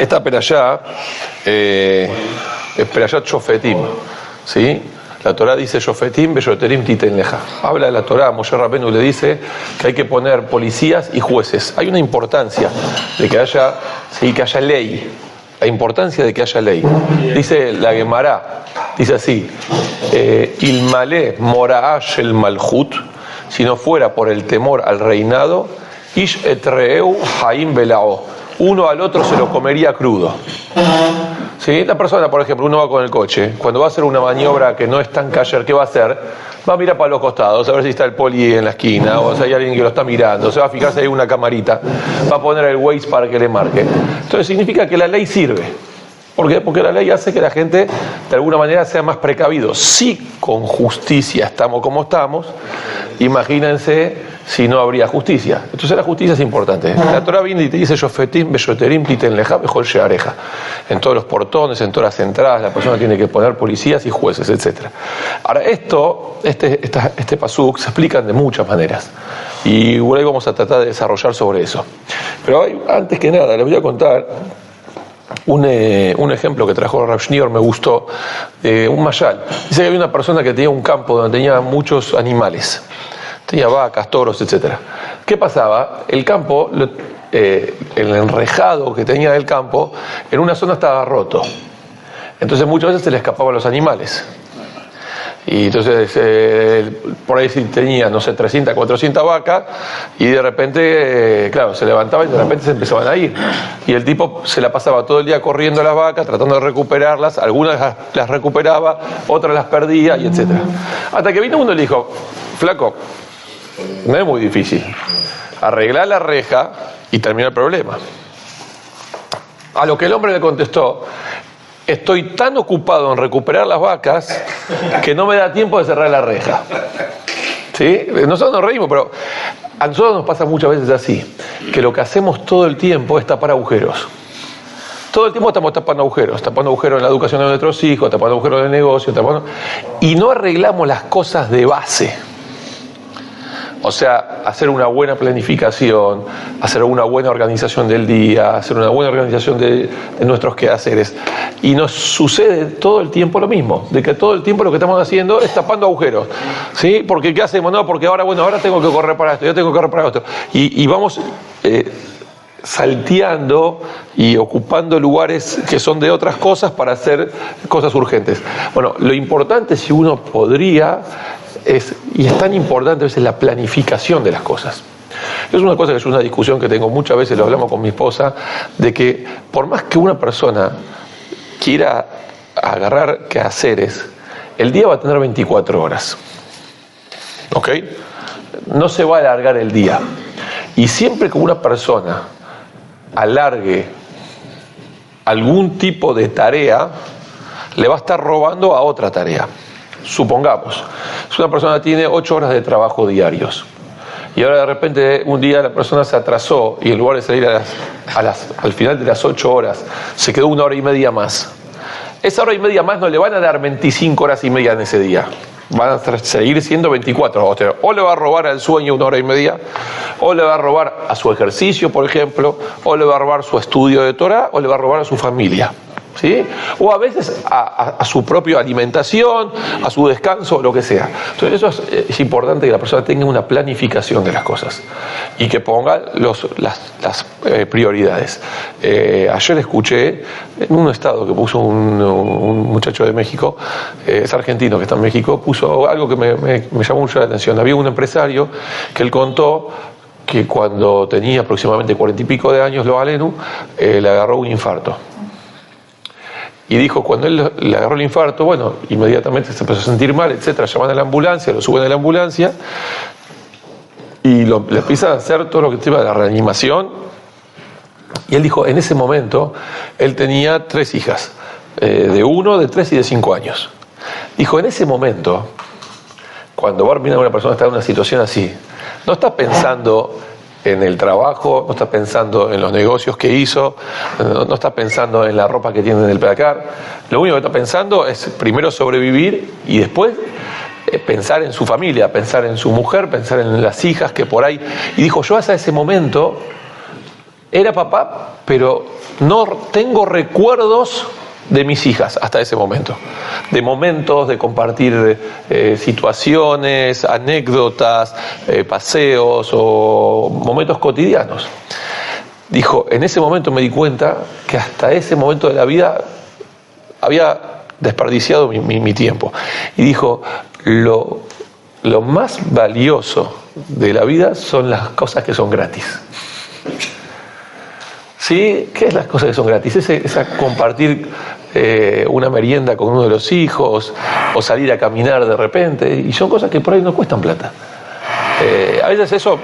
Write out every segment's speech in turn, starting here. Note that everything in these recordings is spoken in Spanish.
Esta perashá es perashá Shofetim, ¿sí? La Torá dice Shofetim beyoterim titen leja. Habla de la Torá, Moshe Rabenu le dice que hay que poner policías y jueces. Hay una importancia de que haya, sí, que haya ley. La importancia de que haya ley. Dice la Gemara, dice así, Ilmale moraash el malhut, si no fuera por el temor al reinado, ish etreu haim belao, uno al otro se lo comería crudo. ¿Sí? La persona, por ejemplo, uno va con el coche, cuando va a hacer una maniobra que no es tan kasher, ¿qué va a hacer? Va a mirar para los costados, a ver si está el poli en la esquina, o si hay alguien que lo está mirando, se va a fijar si hay una camarita, va a poner el Waze para que le marque. Entonces significa que la ley sirve. ¿Por qué? Porque la ley hace que la gente de alguna manera sea más precavido. Si con justicia estamos como estamos, imagínense si no habría justicia. Entonces la justicia es importante. La Torah viene y te dice Shofetim beyoterim titen leja bejol sheareja. En todos los portones, en todas las entradas, la persona tiene que poner policías y jueces, etc. Ahora este pasuk se explican de muchas maneras. Y hoy vamos a tratar de desarrollar sobre eso. Pero antes que nada, les voy a contar un ejemplo que trajo Rav Schneer, me gustó, un mayal. Dice que había una persona que tenía un campo donde tenía muchos animales. Tenía vacas, toros, etc. ¿Qué pasaba? El campo, el enrejado que tenía del campo, en una zona estaba roto. Entonces muchas veces se le escapaban los animales. Y entonces, por ahí sí tenía, no sé, 300, 400 vacas, y de repente, claro, se levantaba y de repente se empezaban a ir. Y el tipo se la pasaba todo el día corriendo a las vacas, tratando de recuperarlas, algunas las recuperaba, otras las perdía, y etc. Hasta que vino uno y le dijo, flaco, no es muy difícil, arreglar la reja y terminar el problema. A lo que el hombre le contestó, estoy tan ocupado en recuperar las vacas que no me da tiempo de cerrar la reja. ¿Sí? Nosotros nos reímos, pero a nosotros nos pasa muchas veces así, que lo que hacemos todo el tiempo es tapar agujeros. Todo el tiempo estamos tapando agujeros en la educación de nuestros hijos, tapando agujeros en el negocio, y no arreglamos las cosas de base. O sea, hacer una buena planificación, hacer una buena organización del día, hacer una buena organización de nuestros quehaceres. Y nos sucede todo el tiempo lo mismo, de que todo el tiempo lo que estamos haciendo es tapando agujeros. ¿Sí? Porque ¿qué hacemos? No, porque ahora tengo que correr para esto, yo tengo que correr para esto. Y vamos salteando y ocupando lugares que son de otras cosas para hacer cosas urgentes. Bueno, lo importante, si uno podría, y es tan importante a veces la planificación de las cosas. Es una cosa que es una discusión que tengo muchas veces, lo hablamos con mi esposa, de que por más que una persona quiera agarrar quehaceres, el día va a tener 24 horas. ¿Ok? No se va a alargar el día. Y siempre que una persona alargue algún tipo de tarea, le va a estar robando a otra tarea. Supongamos, si una persona tiene 8 horas de trabajo diarios y ahora de repente un día la persona se atrasó y en lugar de salir al final de las 8 horas se quedó 1 hora y media más. Esa hora y media más no le van a dar 25 horas y media en ese día. Van a seguir siendo 24. O le va a robar al sueño 1 hora y media, o le va a robar a su ejercicio, por ejemplo, o le va a robar su estudio de Torah, o le va a robar a su familia. ¿Sí? O a veces a su propia alimentación, a su descanso, lo que sea. Entonces eso es importante, que la persona tenga una planificación de las cosas y que ponga las prioridades. Ayer escuché en un estado que puso un muchacho de México, es argentino que está en México, puso algo que me llamó mucho la atención. Había un empresario que él contó que cuando tenía aproximadamente 40 y pico de años, lo alenu, le agarró un infarto. Y dijo, cuando él le agarró el infarto, bueno, inmediatamente se empezó a sentir mal, etcétera, llaman a la ambulancia, lo suben a la ambulancia y le empiezan a hacer todo lo que se llama de la reanimación. Y él dijo, en ese momento, él tenía 3 hijas, de 1, de 3 y de 5 años. Dijo, en ese momento, cuando va a terminar una persona está en una situación así, no está pensando en el trabajo, no está pensando en los negocios que hizo, no está pensando en la ropa que tiene en el placar. Lo único que está pensando es primero sobrevivir y después pensar en su familia, pensar en su mujer, pensar en las hijas que por ahí. Y dijo, yo hasta ese momento era papá, pero no tengo recuerdos de mis hijas hasta ese momento, de momentos, de compartir situaciones, anécdotas, paseos o momentos cotidianos. Dijo, en ese momento me di cuenta que hasta ese momento de la vida había desperdiciado mi tiempo. Y dijo, lo más valioso de la vida son las cosas que son gratis. ¿Sí? ¿Qué es las cosas que son gratis? Esa compartir una merienda con uno de los hijos o salir a caminar de repente, y son cosas que por ahí no cuestan plata. A veces eso,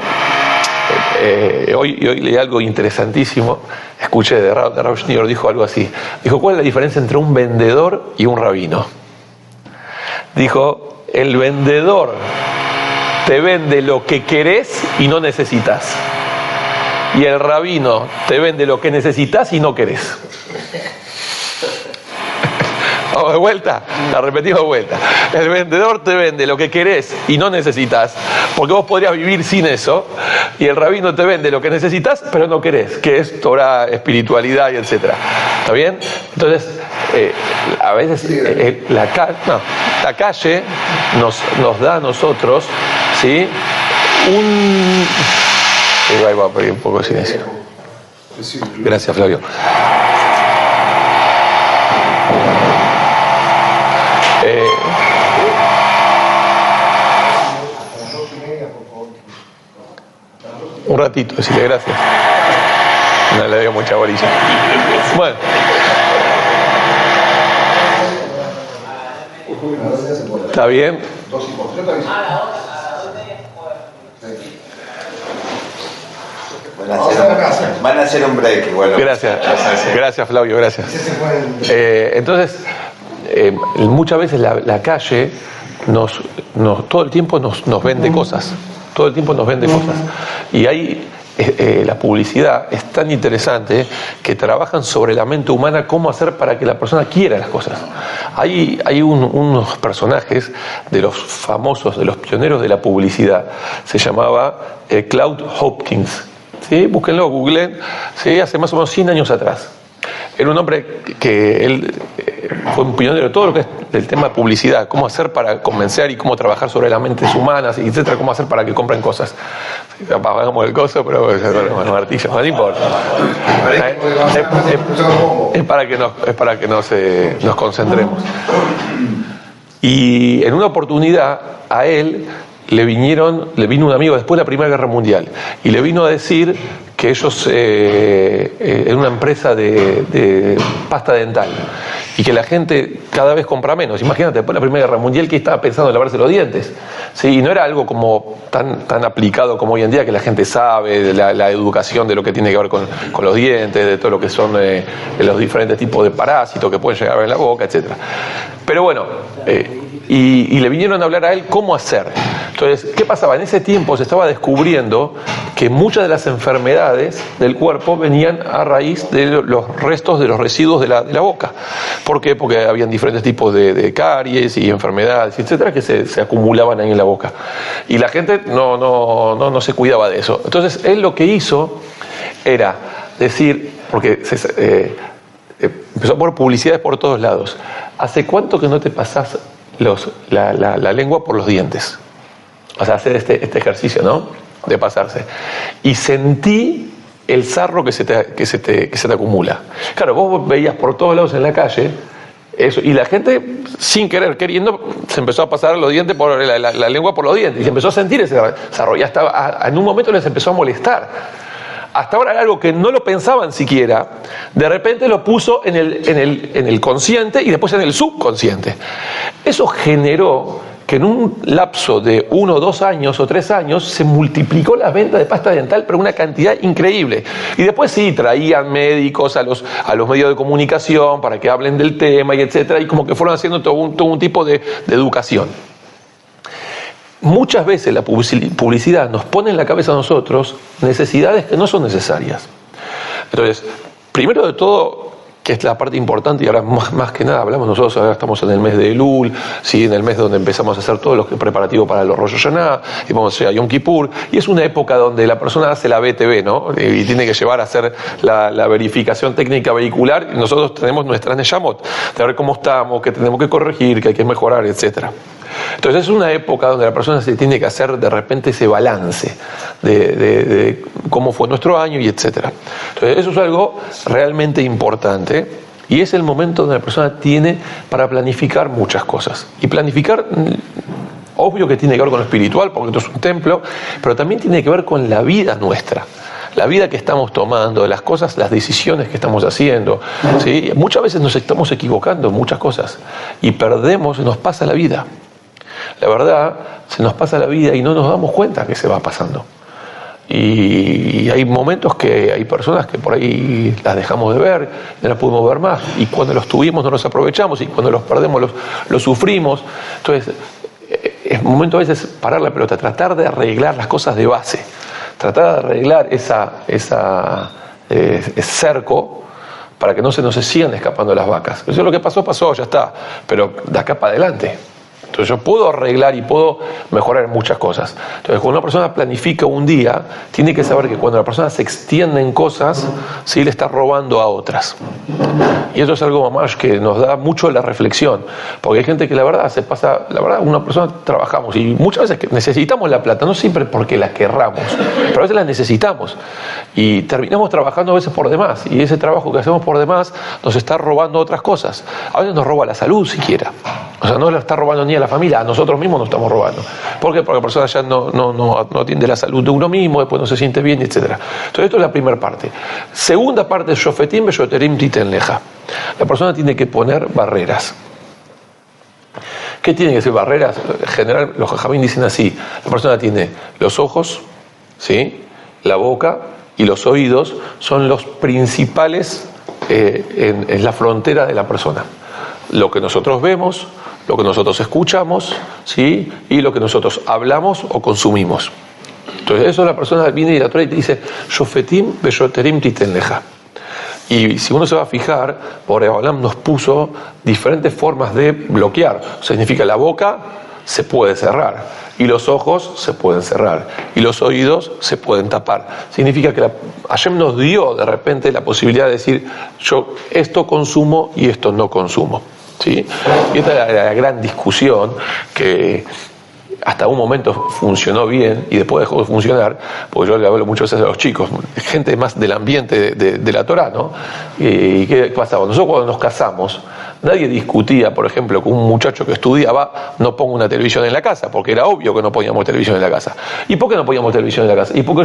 hoy leí algo interesantísimo, escuché de Rav Schneur, dijo algo así, dijo, ¿cuál es la diferencia entre un vendedor y un rabino? Dijo, el vendedor te vende lo que querés y no necesitas. Y el rabino te vende lo que necesitas y no querés. Vamos de vuelta, la repetimos de vuelta. El vendedor te vende lo que querés y no necesitas, porque vos podrías vivir sin eso. Y el rabino te vende lo que necesitas, pero no querés, que es Torah, espiritualidad y etc. ¿Está bien? Entonces, a veces la calle nos da a nosotros, ¿sí? Ahí va a pedir un poco de silencio. Gracias, Flavio. Un ratito, decirle gracias. No le dio mucha bolilla. Bueno. ¿Está bien? Van a hacer un break igual. Gracias Flavio, gracias. Entonces, muchas veces la calle todo el tiempo nos vende cosas. Todo el tiempo nos vende cosas. Y ahí la publicidad es tan interesante que trabajan sobre la mente humana, cómo hacer para que la persona quiera las cosas. Hay unos personajes de los famosos, de los pioneros de la publicidad. Se llamaba Claude Hopkins. ¿Sí? Búsquenlo, googleen, ¿sí? Hace más o menos 100 años atrás. Era un hombre que él fue un pionero de todo lo que es el tema de publicidad, cómo hacer para convencer y cómo trabajar sobre las mentes humanas, etcétera, cómo hacer para que compren cosas. Apagamos el coso, pero no martillo, no importa. Es para que nos concentremos. Y en una oportunidad a él le vino un amigo después de la Primera Guerra Mundial y le vino a decir que ellos eran una empresa de pasta dental y que la gente cada vez compra menos. Imagínate, después de la Primera Guerra Mundial, que estaba pensando en lavarse los dientes. Sí, y no era algo como tan aplicado como hoy en día, que la gente sabe de la educación de lo que tiene que ver con los dientes, de todo lo que son los diferentes tipos de parásitos que pueden llegar a ver en la boca, etc. Pero bueno, y le vinieron a hablar a él cómo hacer. Entonces, ¿qué pasaba? En ese tiempo se estaba descubriendo que muchas de las enfermedades del cuerpo venían a raíz de los restos de los residuos de la boca. ¿Por qué? Porque habían diferentes tipos de caries y enfermedades, etcétera, que se acumulaban ahí en la boca. Y la gente no se cuidaba de eso. Entonces, él lo que hizo era decir, porque empezó a poner publicidades por todos lados. ¿Hace cuánto que no te pasás la lengua por los dientes? O sea, hacer este ejercicio, ¿no? De pasarse. Y sentí el sarro que se te acumula. Claro, vos veías por todos lados en la calle eso, y la gente, sin querer, queriendo, se empezó a pasar los dientes por la lengua por los dientes, y se empezó a sentir ese sarro. Y hasta en un momento les empezó a molestar. Hasta ahora era algo que no lo pensaban siquiera, de repente lo puso en el consciente y después en el subconsciente. Eso generó que en un lapso de 1, 2 años o 3 años se multiplicó la venta de pasta dental, pero una cantidad increíble. Y después sí, traían médicos a los medios de comunicación para que hablen del tema y etcétera, y como que fueron haciendo todo un tipo de educación. Muchas veces la publicidad nos pone en la cabeza a nosotros necesidades que no son necesarias. Entonces, primero de todo, que es la parte importante, y ahora más que nada hablamos nosotros, ahora estamos en el mes de Elul, ¿sí? En el mes donde empezamos a hacer todos los preparativos para los Rosh Hashanah, y vamos a Yom Kippur, y es una época donde la persona hace la BTV, ¿no? Y tiene que llevar a hacer la verificación técnica vehicular, y nosotros tenemos nuestras Neyamot, de ver cómo estamos, que tenemos que corregir, que hay que mejorar, etcétera. Entonces es una época donde la persona se tiene que hacer de repente ese balance de cómo fue nuestro año y etcétera. Entonces eso es algo realmente importante y es el momento donde la persona tiene para planificar muchas cosas. Y planificar, obvio que tiene que ver con lo espiritual, porque esto es un templo, pero también tiene que ver con la vida nuestra. La vida que estamos tomando, las cosas, las decisiones que estamos haciendo, ¿sí? Muchas veces nos estamos equivocando en muchas cosas y perdemos, nos pasa la vida. La verdad, se nos pasa la vida y no nos damos cuenta que se va pasando. Y hay momentos que hay personas que por ahí las dejamos de ver, no las pudimos ver más, y cuando los tuvimos no los aprovechamos, y cuando los perdemos los sufrimos. Entonces, es momento a veces parar la pelota, tratar de arreglar las cosas de base, tratar de arreglar ese cerco para que no se nos sigan escapando las vacas. Eso es lo que pasó, ya está, pero de acá para adelante. Entonces yo puedo arreglar y puedo mejorar en muchas cosas. Entonces cuando una persona planifica un día, tiene que saber que cuando la persona se extiende en cosas, sí le está robando a otras. Y eso es algo más que nos da mucho la reflexión. Porque hay gente que la verdad se pasa, la verdad una persona trabajamos y muchas veces necesitamos la plata, no siempre porque la querramos, pero a veces la necesitamos. Y terminamos trabajando a veces por demás. Y ese trabajo que hacemos por demás nos está robando otras cosas. A veces nos roba la salud siquiera. O sea, no la está robando ni a la familia, a nosotros mismos nos estamos robando. ¿Por qué? Porque la persona ya no atiende la salud de uno mismo, después no se siente bien, etc. Entonces esto es la primera parte. Segunda parte es Shofetim Beyoterim Titen Leja. La persona tiene que poner barreras. ¿Qué tiene que ser barreras? En general, los jajamín dicen así: la persona tiene los ojos, ¿sí? La boca y los oídos son los principales en la frontera de la persona. Lo que nosotros vemos, lo que nosotros escuchamos, ¿sí? Y lo que nosotros hablamos o consumimos. Entonces eso la persona viene y la Torah y te dice Shofetim Beyoterim Titen Leja. Y si uno se va a fijar, Borei Olam nos puso diferentes formas de bloquear. Significa la boca se puede cerrar, y los ojos se pueden cerrar, y los oídos se pueden tapar. Significa que Hashem nos dio de repente la posibilidad de decir, yo esto consumo y esto no consumo. ¿Sí? Y esta es la gran discusión que hasta un momento funcionó bien y después dejó de funcionar, porque yo le hablo muchas veces a los chicos, gente más del ambiente de la Torá, ¿no? ¿Y qué pasaba? Nosotros cuando nos casamos, nadie discutía, por ejemplo, con un muchacho que estudiaba, no pongo una televisión en la casa, porque era obvio que no poníamos televisión en la casa. ¿Y por qué no poníamos televisión en la casa? Y porque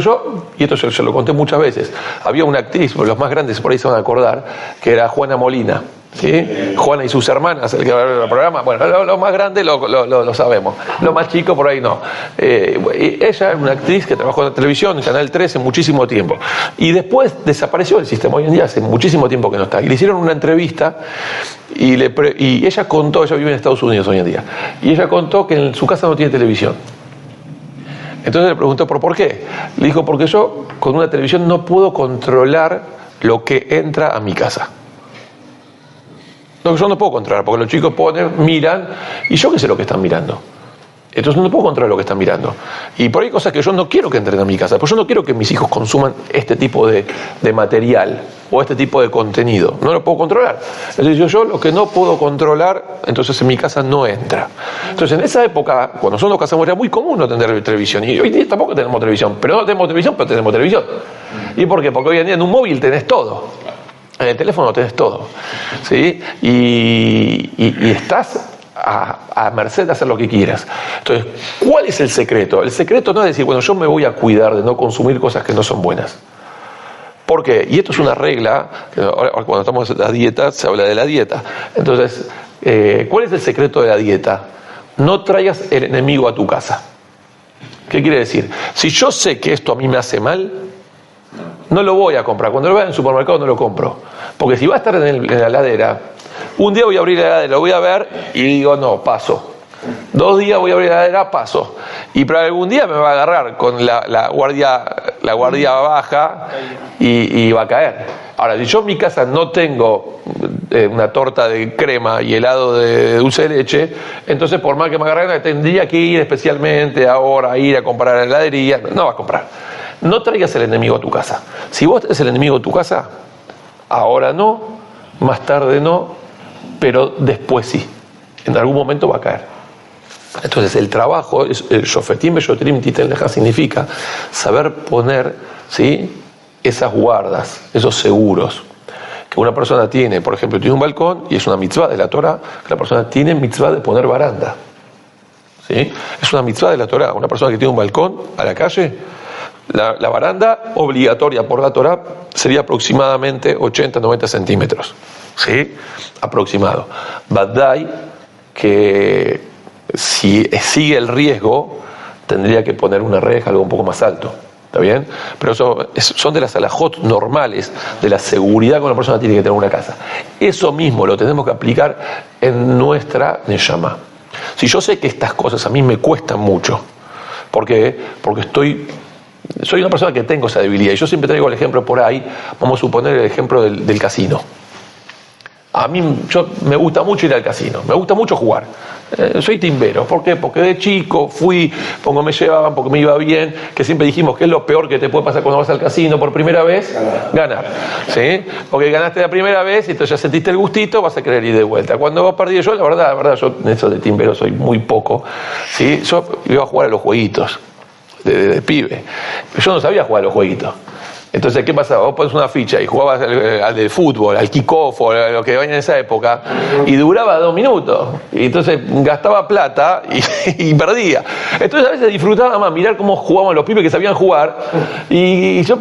y esto yo lo conté muchas veces, había una actriz, los más grandes por ahí se van a acordar, que era Juana Molina. ¿Sí? Juana y sus hermanas, el que va a ver el programa, bueno, lo más grande lo sabemos, lo más chico por ahí no. Ella es una actriz que trabajó en la televisión, en Canal 13, muchísimo tiempo. Y después desapareció el sistema, hoy en día hace muchísimo tiempo que no está. Y le hicieron una entrevista y ella contó, ella vive en Estados Unidos hoy en día, y ella contó que en su casa no tiene televisión. Entonces le preguntó por qué. Le dijo, porque yo con una televisión no puedo controlar lo que entra a mi casa. No, yo no puedo controlar, porque los chicos miran, y yo qué sé lo que están mirando. Entonces no puedo controlar lo que están mirando. Y por ahí hay cosas que yo no quiero que entren a mi casa, porque yo no quiero que mis hijos consuman este tipo de material o este tipo de contenido. No lo puedo controlar. Entonces yo lo que no puedo controlar, entonces en mi casa no entra. Entonces en esa época, cuando nosotros nos casamos, era muy común no tener televisión. Y hoy día tampoco tenemos televisión. Pero no tenemos televisión, pero tenemos televisión. ¿Y por qué? Porque hoy en día en un móvil tenés todo. En el teléfono tenés todo, ¿sí? Y estás a merced de hacer lo que quieras. Entonces, ¿cuál es el secreto? El secreto no es decir, bueno, yo me voy a cuidar de no consumir cosas que no son buenas. ¿Por qué? Y esto es una regla, ahora cuando estamos en la dieta, se habla de la dieta. Entonces, ¿cuál es el secreto de la dieta? No traigas el enemigo a tu casa. ¿Qué quiere decir? Si yo sé que esto a mí me hace mal, no lo voy a comprar. Cuando lo vea en el supermercado no lo compro. Porque si va a estar en la heladera, un día voy a abrir la heladera, lo voy a ver y digo, no, paso. 2 días voy a abrir la heladera, paso. Y para algún día me va a agarrar con la guardia baja y va a caer. Ahora, si yo en mi casa no tengo una torta de crema y helado de dulce de leche, entonces por más que me agarre, tendría que ir especialmente ahora a ir a comprar a la heladería. No vas a comprar. No traigas el enemigo a tu casa. Si vos tenés el enemigo en tu casa, ahora no, más tarde no, pero después sí. En algún momento va a caer. Entonces el trabajo, el shofetim beyoterim titen leja, significa saber poner, ¿sí?, esas guardas, esos seguros que una persona tiene. Por ejemplo, tiene un balcón y es una mitzvah de la Torah, que la persona tiene mitzvah de poner baranda, ¿sí? Es una mitzvah de la Torah. Una persona que tiene un balcón a la calle, la baranda obligatoria por la Torah sería aproximadamente 80-90 centímetros, ¿sí?, aproximado. Badai, que si sigue el riesgo, tendría que poner una reja, algo un poco más alto. ¿Está bien? Pero eso son de las alajot normales, de la seguridad que una persona tiene que tener en una casa. Eso mismo lo tenemos que aplicar en nuestra neshama. Si yo sé que estas cosas a mí me cuestan mucho, ¿por qué? Porque soy una persona que tengo esa debilidad. Y yo siempre traigo el ejemplo por ahí, vamos a suponer el ejemplo del casino. A mí me gusta mucho ir al casino, me gusta mucho jugar. Soy timbero. ¿Por qué? Porque de chico fui, porque me llevaban, porque me iba bien, que siempre dijimos que es lo peor que te puede pasar cuando vas al casino por primera vez, ganar. ¿Sí? Porque ganaste la primera vez y entonces ya sentiste el gustito, vas a querer ir de vuelta. Cuando vos perdí, yo la verdad, yo en eso de timbero soy muy poco. ¿Sí? Yo iba a jugar a los jueguitos de pibe. Pero yo no sabía jugar a los jueguitos. Entonces, ¿qué pasaba? Vos pones una ficha y jugabas al del fútbol, al kickoff o lo que vaya en esa época, y duraba 2 minutos. Y entonces gastaba plata y perdía. Entonces, a veces disfrutaba más mirar cómo jugaban los pibes que sabían jugar. Y yo,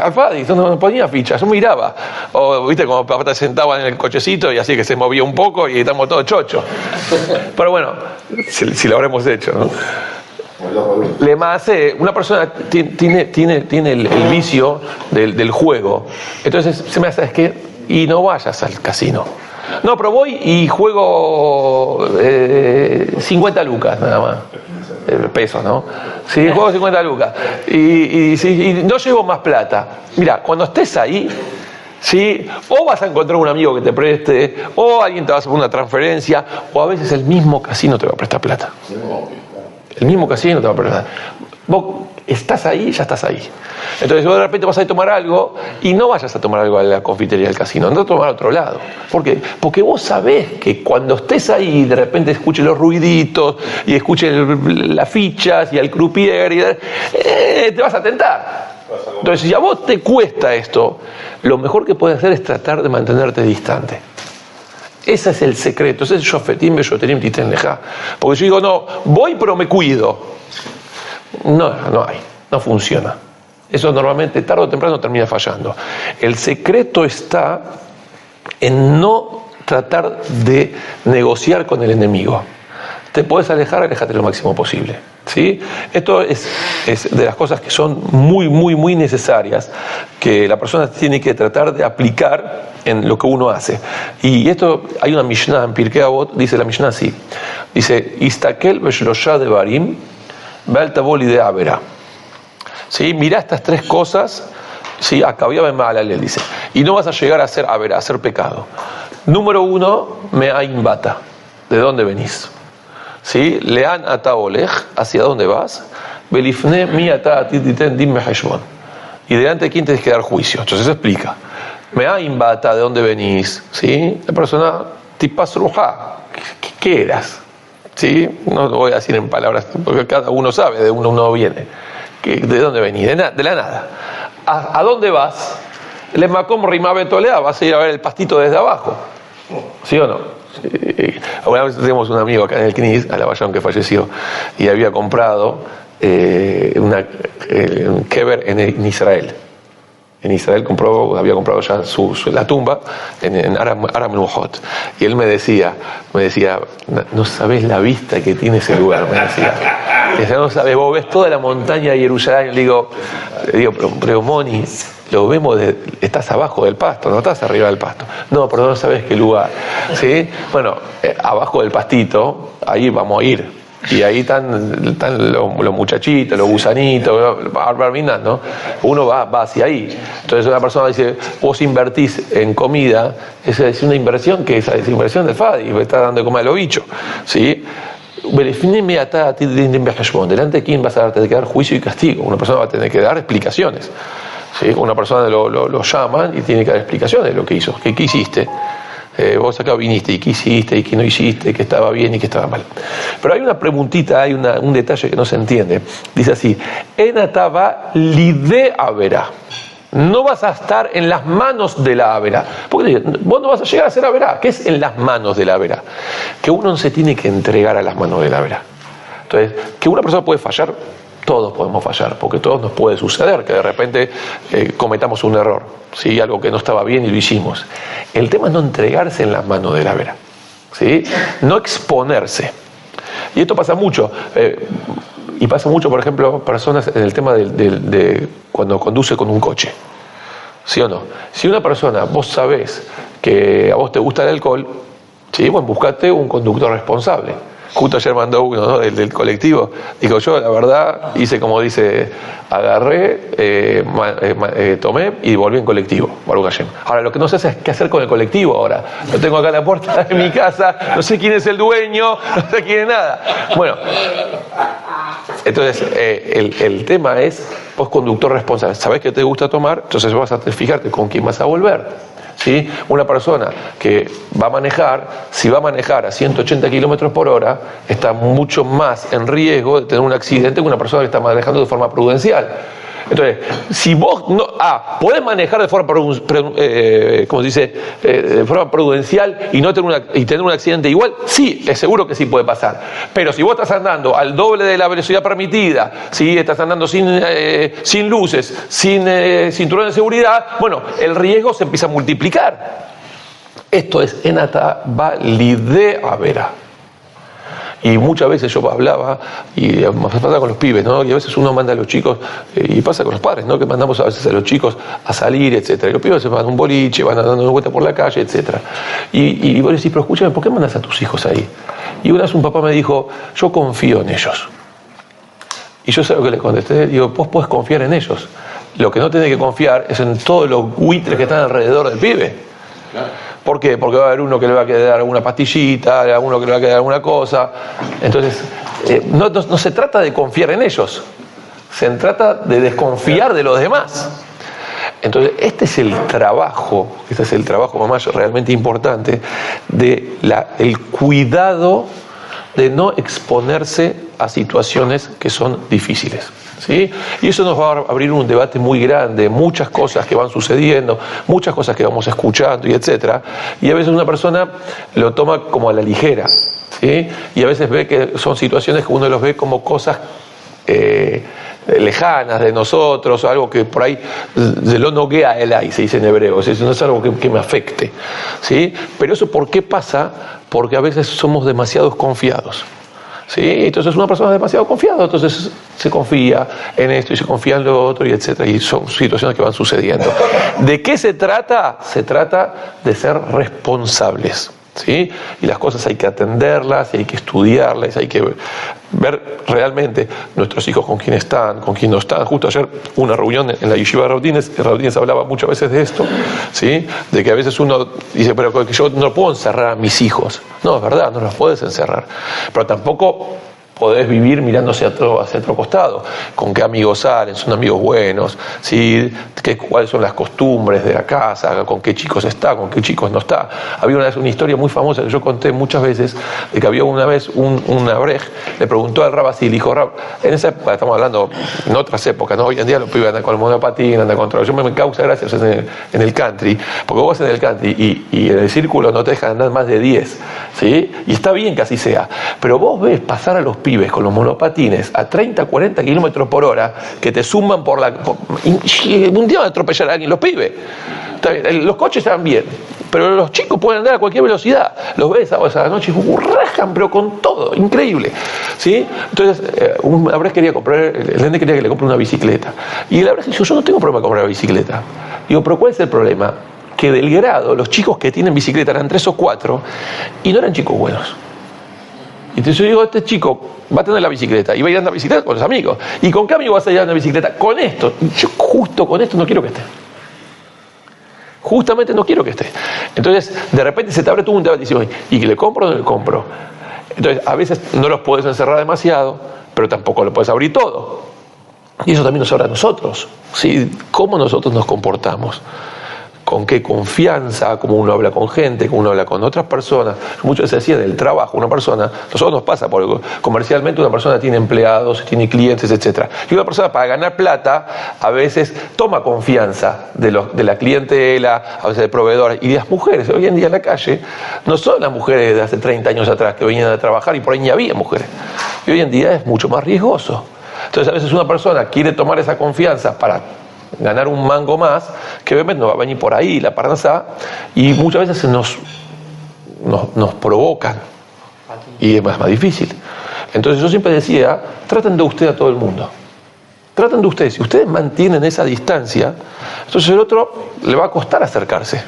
Alfadi, yo no ponía fichas, yo miraba. O, viste, como papá te sentaba en el cochecito y así que se movía un poco y estamos todos chochos. Pero bueno, si lo habremos hecho, ¿no? Una persona tiene el vicio del juego. Entonces se me hace, ¿sabes qué? Y no vayas al casino. No, pero voy y juego 50 lucas nada más. Pesos, ¿no? Sí, juego 50 lucas. Y no llevo más plata. Mira, cuando estés ahí, ¿sí?, o vas a encontrar un amigo que te preste, o alguien te va a hacer una transferencia, o a veces el mismo casino te va a prestar plata. El mismo casino te va a prestar. Vos estás ahí, ya estás ahí. Entonces vos de repente vas a tomar algo y no vayas a tomar algo a la confitería del casino, andá a tomar a otro lado. ¿Por qué? Porque vos sabés que cuando estés ahí y de repente escuches los ruiditos y escuches las fichas y al croupier te vas a tentar. Entonces si a vos te cuesta esto, lo mejor que puedes hacer es tratar de mantenerte distante. Ese es el secreto, ese es el shofetim beyoterim titen leja. Porque yo digo, no, voy pero me cuido. No hay, no funciona. Eso normalmente tarde o temprano termina fallando. El secreto está en no tratar de negociar con el enemigo. Te puedes alejar, aléjate lo máximo posible. ¿Sí? Esto es de las cosas que son muy, muy, muy necesarias, que la persona tiene que tratar de aplicar en lo que uno hace. Y esto, hay una Mishnah en Pirkei Avot, dice la Mishnah así, dice, Istakel b'shlosha devarim ve'al tavo lidei avera. ¿Sí? Mirá estas 3 cosas, ¿sí? Acabía be'ma'alalel, dice, y no vas a llegar a hacer avera, a hacer pecado. Número 1, me'ain bata, ¿de dónde venís? ¿Sí? Lean ata olej, ¿hacia dónde vas? Belifne mi ata atititen dim meheshbon. Y delante de quién tenés que dar juicio. Entonces explica. Me'ain bata, ¿de dónde venís? ¿Sí? La persona tipas ruja, ¿qué eras? ¿Sí? No lo voy a decir en palabras, porque cada uno sabe de dónde uno viene. ¿De dónde venís? De la nada. ¿A dónde vas? Le macom rimabetolea, vas a ir a ver el pastito desde abajo. ¿Sí o no? Una vez tenemos un amigo acá en el CNIS, a la Bayón, que falleció, y había comprado un kever en Israel. En Israel había comprado ya la tumba en Aram Nuhot. Y él me decía, no sabés la vista que tiene ese lugar, me decía. No sabés, vos ves toda la montaña de Jerusalén. Le digo, pero Moni, lo vemos, estás abajo del pasto, no estás arriba del pasto. No, pero no sabés qué lugar. ¿Sí? Bueno, abajo del pastito, ahí vamos a ir. Y ahí están los muchachitos, los gusanitos, ¿no? Uno va hacia ahí. Entonces una persona dice, vos invertís en comida, esa es una inversión que es inversión del FADI, me está dando de comer a los bichos, ¿sí? Delante de quién vas a tener que dar juicio y castigo. Una persona va a tener que dar explicaciones, ¿sí? Una persona lo llaman y tiene que dar explicaciones de lo que hizo. ¿Qué hiciste? Vos acá viniste y qué hiciste y qué no hiciste, qué estaba bien y qué estaba mal. Pero hay una preguntita, hay un detalle que no se entiende. Dice así, Enataba lide avera. No vas a estar en las manos de la avera. Porque vos no vas a llegar a ser avera. ¿Qué es en las manos de la avera? Que uno no se tiene que entregar a las manos de la avera. Entonces, que una persona puede fallar, todos podemos fallar, porque todos nos puede suceder que de repente cometamos un error, ¿sí? Algo que no estaba bien y lo hicimos. El tema es no entregarse en las manos de la vera, ¿sí? No exponerse. Y esto pasa mucho. Y pasa mucho, por ejemplo, personas en el tema de cuando conduce con un coche. ¿Sí o no? Si una persona, vos sabés que a vos te gusta el alcohol, ¿sí? Bueno, buscate un conductor responsable. Justo ayer mandó uno, ¿no? del colectivo. Dijo, yo la verdad hice como dice, agarré, tomé y volví en colectivo. Ahora, lo que no sé es qué hacer con el colectivo ahora. Lo tengo acá en la puerta de mi casa, no sé quién es el dueño, no sé quién es nada. Bueno, entonces el tema es, vos conductor responsable, sabés que te gusta tomar, entonces vas a fijarte con quién vas a volver. ¿Sí? Una persona que va a manejar, si va a manejar a 180 kilómetros por hora, está mucho más en riesgo de tener un accidente que una persona que está manejando de forma prudencial. Entonces, si vos no, podés manejar de forma, ¿cómo se dice? De forma prudencial y no tener un accidente igual, sí, es seguro que sí puede pasar. Pero si vos estás andando al doble de la velocidad permitida, si estás andando sin luces, sin cinturón de seguridad, bueno, el riesgo se empieza a multiplicar. Esto es enata valide avera. Y muchas veces yo hablaba, y pasa con los pibes, ¿no? Y a veces uno manda a los chicos, y pasa con los padres, ¿no? Que mandamos a veces a los chicos a salir, etcétera. Y los pibes se van a un boliche, van dando una vuelta por la calle, etcétera. Y vos decís, pero escúchame, ¿por qué mandas a tus hijos ahí? Y una vez un papá me dijo, yo confío en ellos. Y yo sé lo que le contesté, digo, vos podés confiar en ellos. Lo que no tenés que confiar es en todos los buitres que están alrededor del pibe. Claro. ¿Por qué? Porque va a haber uno que le va a quedar alguna pastillita, uno que le va a quedar alguna cosa. Entonces, no se trata de confiar en ellos, se trata de desconfiar de los demás. Entonces, este es el trabajo más realmente importante, el cuidado de no exponerse a situaciones que son difíciles. ¿Sí? Y eso nos va a abrir un debate muy grande, muchas cosas que van sucediendo, muchas cosas que vamos escuchando y etcétera. Y a veces una persona lo toma como a la ligera, ¿sí? Y a veces ve que son situaciones que uno los ve como cosas lejanas de nosotros, o algo que por ahí se lo noguea elai, se dice en hebreo, eso no es algo que me afecte, ¿sí? Pero eso ¿por qué pasa? Porque a veces somos demasiado confiados. ¿Sí? Entonces una persona es demasiado confiada, entonces se confía en esto y se confía en lo otro y etcétera, y son situaciones que van sucediendo. ¿De qué se trata? Se trata de ser responsables, ¿sí? Y las cosas hay que atenderlas, y hay que estudiarlas, hay que ver realmente nuestros hijos con quién están, con quién no están. Justo ayer una reunión en la yeshiva de Raudines hablaba muchas veces de esto, ¿sí? De que a veces uno dice, pero que yo no puedo encerrar a mis hijos. No, es verdad, no los puedes encerrar, pero tampoco podés vivir mirándose hacia otro costado. ¿Con qué amigos salen? ¿Son amigos buenos? ¿Sí? ¿Cuáles son las costumbres de la casa? ¿Con qué chicos está? ¿Con qué chicos no está? Había una vez una historia muy famosa que yo conté muchas veces, de que había una vez un abrej, le preguntó al Rab así, le dijo, Rab, en esa época, estamos hablando en otras épocas, ¿no? Hoy en día los pibes andan con el monopatín, andan con todo. Yo me causa gracia en el country, porque vos en el country y en el círculo no te dejan andar más de 10, ¿sí? Y está bien que así sea, pero vos ves pasar a los pibes con los monopatines a 30, 40 kilómetros por hora que te zumban un día van a atropellar a alguien, los pibes. Está bien, los coches están bien, pero los chicos pueden andar a cualquier velocidad. Los ves a la noche y rajan, pero con todo, increíble, ¿sí? Entonces, una vez el nene quería que le compre una bicicleta. Y la verdad dijo, yo no tengo problema con comprar una bicicleta. Digo, pero ¿cuál es el problema? Que del grado, los chicos que tienen bicicleta eran 3 o 4 y no eran chicos buenos. Y entonces yo digo, este chico va a tener la bicicleta y va a ir a andar bicicleta con los amigos. ¿Y con qué amigo vas a ir a andar bicicleta? Con esto. Y yo justo con esto no quiero que esté. Justamente no quiero que esté. Entonces, de repente se te abre todo un debate y dices, ¿y que le compro o no le compro? Entonces, a veces no los puedes encerrar demasiado, pero tampoco lo puedes abrir todo. Y eso también nos habla a nosotros, ¿sí? ¿Cómo nosotros nos comportamos? ¿Con qué confianza? ¿Cómo uno habla con gente? ¿Cómo uno habla con otras personas? Muchas veces decía del trabajo, una persona, nosotros nos pasa, porque comercialmente una persona tiene empleados, tiene clientes, etc. Y una persona para ganar plata a veces toma confianza de la clientela, a veces de proveedores. Y las mujeres hoy en día en la calle no son las mujeres de hace 30 años atrás que venían a trabajar y por ahí ni había mujeres. Y hoy en día es mucho más riesgoso. Entonces a veces una persona quiere tomar esa confianza para ganar un mango más, que obviamente no va a venir por ahí la parnasá, y muchas veces nos provocan y es más difícil. Entonces yo siempre decía, traten de usted a todo el mundo, traten de ustedes. Si ustedes mantienen esa distancia, entonces el otro le va a costar acercarse.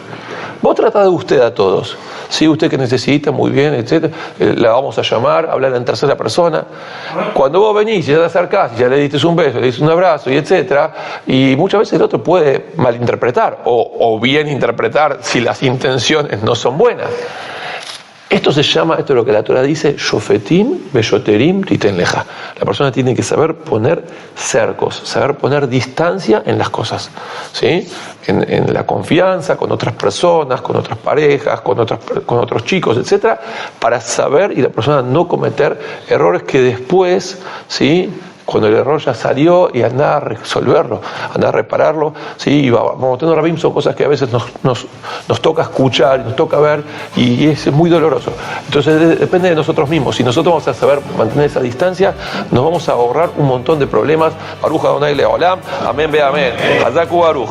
Vos tratá de usted a todos. Sí, usted que necesita, muy bien, etc. La vamos a llamar, hablar en tercera persona. Cuando vos venís y ya te acercás, y ya le diste un beso, le diste un abrazo, y etc. Y muchas veces el otro puede malinterpretar o bien interpretar si las intenciones no son buenas. Esto se llama, esto es lo que la Torah dice, Shofetim Beyoterim Titen Leja. La persona tiene que saber poner cercos, saber poner distancia en las cosas, ¿sí? En la confianza con otras personas, con otras parejas, con otros chicos, etcétera, para saber y la persona no cometer errores que después, ¿sí? Cuando el error ya salió y andar a resolverlo, andar a repararlo, ¿sí? Y vamos teniendo rabim, son cosas que a veces nos toca escuchar, nos toca ver y es muy doloroso. Entonces depende de nosotros mismos. Si nosotros vamos a saber mantener esa distancia, nos vamos a ahorrar un montón de problemas. Baruch Adonai Leolam, amén ve amén. Hazaku Baruch.